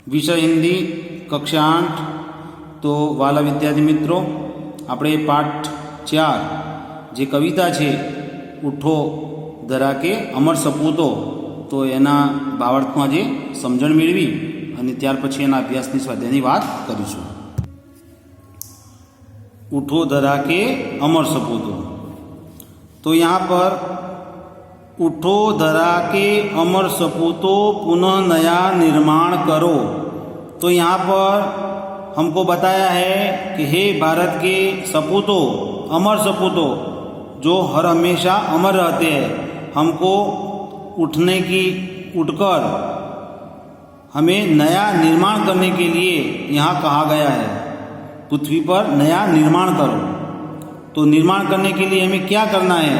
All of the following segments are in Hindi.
વિષય હિન્દી કક્ષા 8। તો વાલા વિદ્યાર્થી મિત્રો, આપણે પાઠ 4 જે કવિતા છે ઉઠો ધરા કે અમર સપૂતો, તો એના ભાવાર્થમાં જે સમજણ મેળવી અને ત્યાર પછી એના અભ્યાસની સ્વાધ્યાયની વાત કરીશું। उठो धरा के अमर सपूतो, तो यहाँ पर उठो धरा के अमर सपूतो पुनः नया निर्माण करो। तो यहाँ पर हमको बताया है कि हे भारत के सपूतो, अमर सपूतो जो हर हमेशा अमर रहते हैं, हमको उठकर हमें नया निर्माण करने के लिए यहाँ कहा गया है। पृथ्वी पर नया निर्माण करो। तो निर्माण करने के लिए हमें क्या करना है?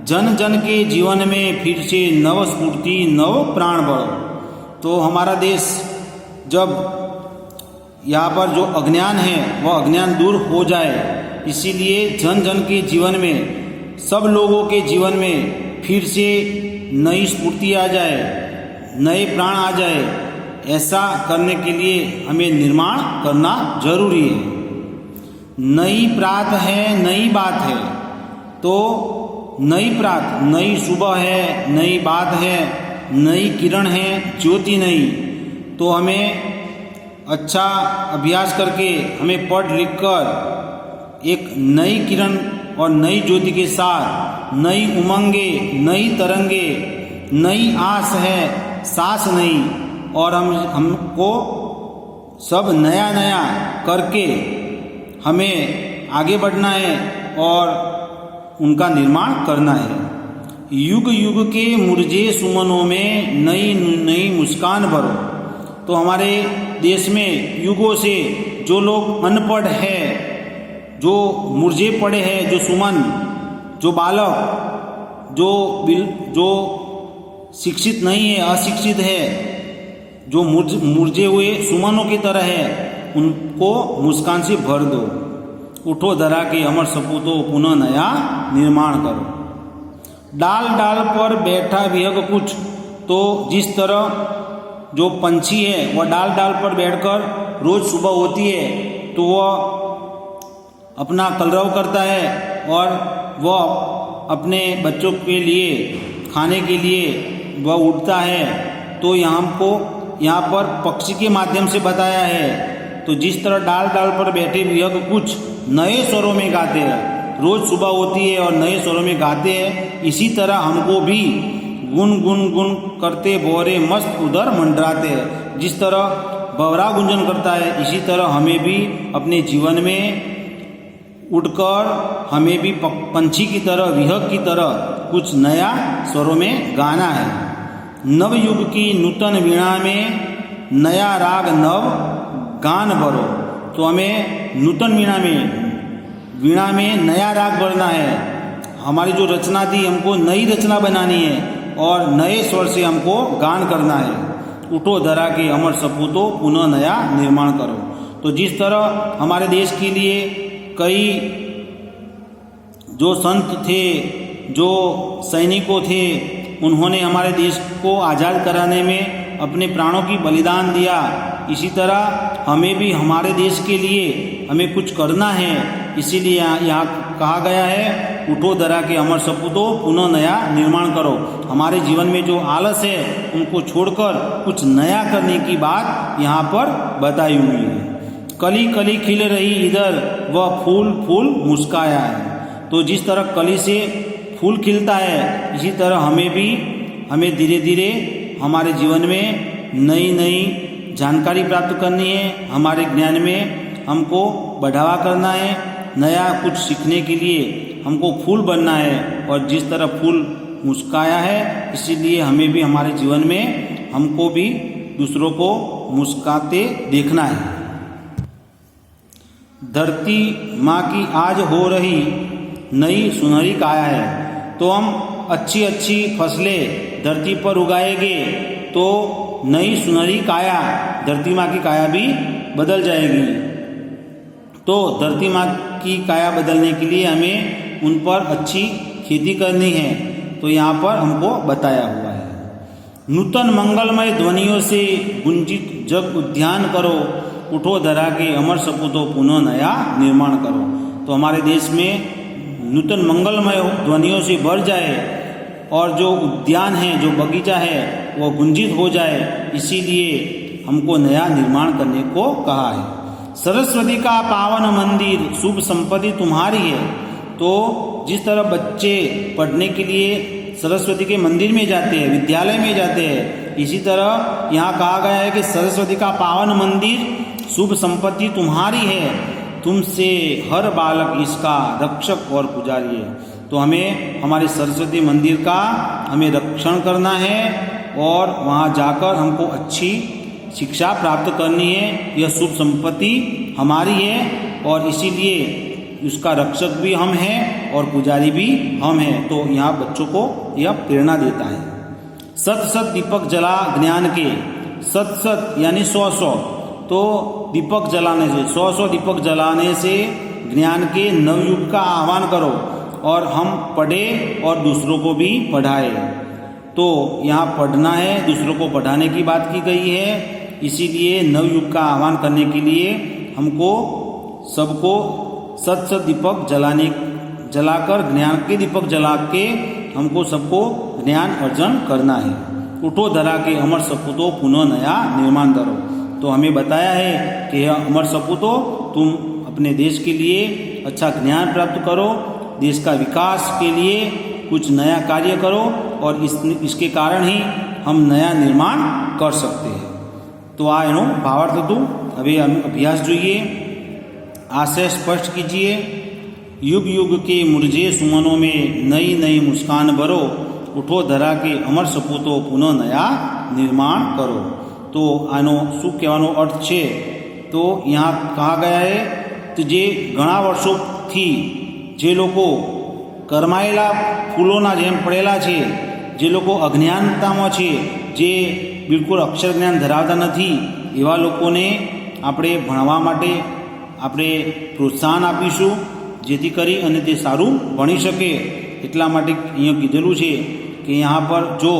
जन जन के जीवन में फिर से नव स्फूर्ति, नव प्राण बढ़ो। तो हमारा देश जब यहाँ पर जो अज्ञान है वह अज्ञान दूर हो जाए, इसीलिए जन जन के जीवन में, सब लोगों के जीवन में फिर से नई स्फूर्ति आ जाए, नए प्राण आ जाए। ऐसा करने के लिए हमें निर्माण करना जरूरी है। नई प्रात है, नई बात है। तो नई प्रात, नई सुबह है, नई बात है, नई किरण है, ज्योति नई। तो हमें अच्छा अभ्यास करके, हमें पढ़ लिख कर एक नई किरण और नई ज्योति के साथ नई उमंगे, नई तरंगे, नई आस है, सांस नई, और हमको सब नया नया करके हमें आगे बढ़ना है और उनका निर्माण करना है। युग युग के मुरझे सुमनों में नई नई मुस्कान भरो। तो हमारे देश में युगों से जो लोग अनपढ़ है, जो मुरझे पड़े हैं, जो सुमन, जो बालक, जो शिक्षित नहीं है, अशिक्षित है, जो मुरझे हुए सुमनों की तरह है, उनको मुस्कान से भर दो। उठो धरा के अमर सपूतो पुनः नया निर्माण करो। डाल डाल पर बैठा विहग कुछ। तो जिस तरह जो पंछी है वह डाल डाल पर बैठकर रोज सुबह होती है तो वह अपना कलरव करता है और वह अपने बच्चों के लिए खाने के लिए वह उठता है। तो यहाँ पर पक्षी के माध्यम से बताया है। तो जिस तरह डाल डाल पर बैठे विहग कुछ नए स्वरों में गाते हैं, रोज सुबह होती है और नए स्वरों में गाते हैं, इसी तरह हमको भी गुन गुन गुन करते भौरे मस्त उधर मंडराते हैं। जिस तरह भंवरा गुंजन करता है, इसी तरह हमें भी अपने जीवन में उठकर हमें भी पंछी की तरह, विहग की तरह कुछ नया स्वरों में गाना है। नवयुग की नूतन वीणा में नया राग नव गान भरो। तो हमें नूतन वीणा में नया राग भरना है। हमारी जो रचना थी, हमको नई रचना बनानी है और नए स्वर से हमको गान करना है। उठो धरा के अमर सपूतो पुनः नया निर्माण करो। तो जिस तरह हमारे देश के लिए कई जो संत थे, जो सैनिकों थे, उन्होंने हमारे देश को आज़ाद कराने में अपने प्राणों की बलिदान दिया, इसी तरह हमें भी हमारे देश के लिए हमें कुछ करना है। इसीलिए यहाँ कहा गया है उठो धरा के अमर सपूतो पुनः नया निर्माण करो। हमारे जीवन में जो आलस है उनको छोड़कर कुछ नया करने की बात यहाँ पर बताई हुई है। कली कली खिल रही इधर वह फूल फूल मुस्काया है। तो जिस तरह कली से फूल खिलता है, इसी तरह हमें धीरे धीरे हमारे जीवन में नई नई जानकारी प्राप्त करनी है। हमारे ज्ञान में हमको बढ़ावा करना है। नया कुछ सीखने के लिए हमको फूल बनना है। और जिस तरह फूल मुस्काया है, इसीलिए हमें भी हमारे जीवन में हमको भी दूसरों को मुस्काते देखना है। धरती माँ की आज हो रही नई सुनहरी काया है। तो हम अच्छी अच्छी फसलें धरती पर उगाएंगे तो नई सुनहरी काया, धरती माँ की काया भी बदल जाएगी। तो धरती माँ की काया बदलने के लिए हमें उन पर अच्छी खेती करनी है। तो यहाँ पर हमको बताया हुआ है। नूतन मंगलमय ध्वनियों से गुंजित जग उद्यान करो, उठो धरा के अमर सपूतों पुनः नया निर्माण करो। तो हमारे देश में नूतन मंगलमय ध्वनियों से भर जाए और जो उद्यान है, जो बगीचा है, वो गुंजित हो जाए, इसीलिए हमको नया निर्माण करने को कहा है। सरस्वती का पावन मंदिर, शुभ संपत्ति तुम्हारी है। तो जिस तरह बच्चे पढ़ने के लिए सरस्वती के मंदिर में जाते हैं, विद्यालय में जाते हैं, इसी तरह यहाँ कहा गया है कि सरस्वती का पावन मंदिर, शुभ संपत्ति तुम्हारी है, तुमसे हर बालक इसका रक्षक और पुजारी है। तो हमें हमारे सरस्वती मंदिर का हमें रक्षण करना है और वहाँ जाकर हमको अच्छी शिक्षा प्राप्त करनी है। यह शुभ संपत्ति हमारी है और इसीलिए उसका रक्षक भी हम हैं और पुजारी भी हम हैं। तो यहाँ बच्चों को यह प्रेरणा देता है। सत सत दीपक जला ज्ञान के, सत सत यानी 100 तो दीपक जलाने से, 100 दीपक जलाने से ज्ञान के नवयुग का आह्वान करो और हम पढ़े और दूसरों को भी पढ़ाए। तो यहाँ पढ़ना है, दूसरों को पढ़ाने की बात की गई है। इसीलिए नवयुग का आह्वान करने के लिए हमको सबको सत सत दीपक जलाकर, ज्ञान के दीपक जला के हमको सबको ज्ञान अर्जन करना है। उठो धरा के अमर सपूतों पुनः नया निर्माण करो। तो हमें बताया है कि अमर सपूतों, तुम अपने देश के लिए अच्छा ज्ञान प्राप्त करो, देश का विकास के लिए कुछ नया कार्य करो और इसके कारण ही हम नया निर्माण कर सकते हैं। तो आ एनो भावार्थ હતું। હવે અભ્યાસ જોઈએ। आशय स्पष्ट कीजिए। युग युग के मुरझे सुमनों में नई नई मुस्कान भरो, उठो धरा के अमर सपूतों पुनः नया निर्माण करो। तो आनो શું કહેવાનો અર્થ છે? તો यहाँ कहा गया है कि जे घણા વર્ષોથી જે લોકો કરમાયેલા ફૂલોના જેમ પડેલા છે, જે લોકો અજ્ઞાનતામાં છે, જે બિલકુલ અક્ષર જ્ઞાન ધરાવતા નથી, એવા લોકોને આપણે ભણવા માટે આપણે પ્રોત્સાહન આપીશું, જેથી કરી અને તે સારું ભણી શકે। એટલા માટે અહીંયા કીધેલું છે कि यहाँ पर जो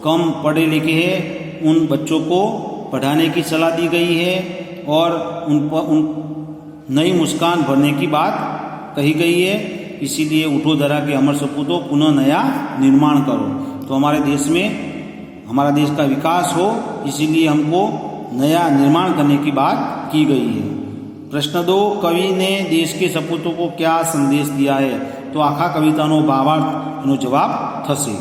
कम पढ़े लिखे हैं उन बच्चों को पढ़ाने की सलाह दी गई है और उन नई मुस्कान भरने की बात कही गई है। इसीलिए उठो धरा के अमर सपूतों पुनः नया निर्माण करो। तो हमारे देश में हमारा देश का विकास हो, इसीलिए हमको नया निर्माण करने की बात की गई है। प्रश्न 2, कवि ने देश के सपूतों को क्या संदेश दिया है? तो आखा कवितानो भावार्थ नो जवाब थशे।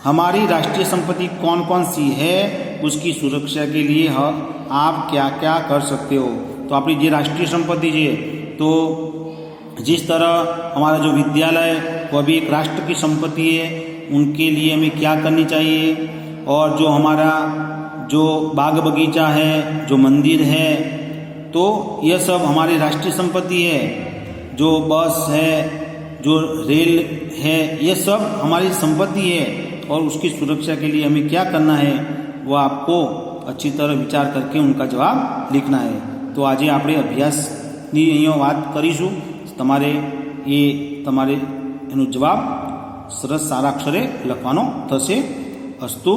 हमारी राष्ट्रीय संपत्ति कौन कौन सी है, उसकी सुरक्षा के लिए आप क्या क्या कर सकते हो? तो अपनी जो राष्ट्रीय संपत्ति है, तो जिस तरह हमारा जो विद्यालय वह भी एक राष्ट्र की संपत्ति है, उनके लिए हमें क्या करनी चाहिए, और जो हमारा जो बाग बगीचा है, जो मंदिर है, तो यह सब हमारी राष्ट्रीय संपत्ति है। जो बस है, जो रेल है, ये सब हमारी संपत्ति है और उसकी सुरक्षा के लिए हमें क्या करना है वह आपको अच्छी तरह विचार करके उनका जवाब लिखना है। तो आज આપણે અભ્યાસની અહીંયા વાત કરીશું। તમારે એનો જવાબ સરસ સારા અક્ષરે લખવાનો થશે। અસ્તુ।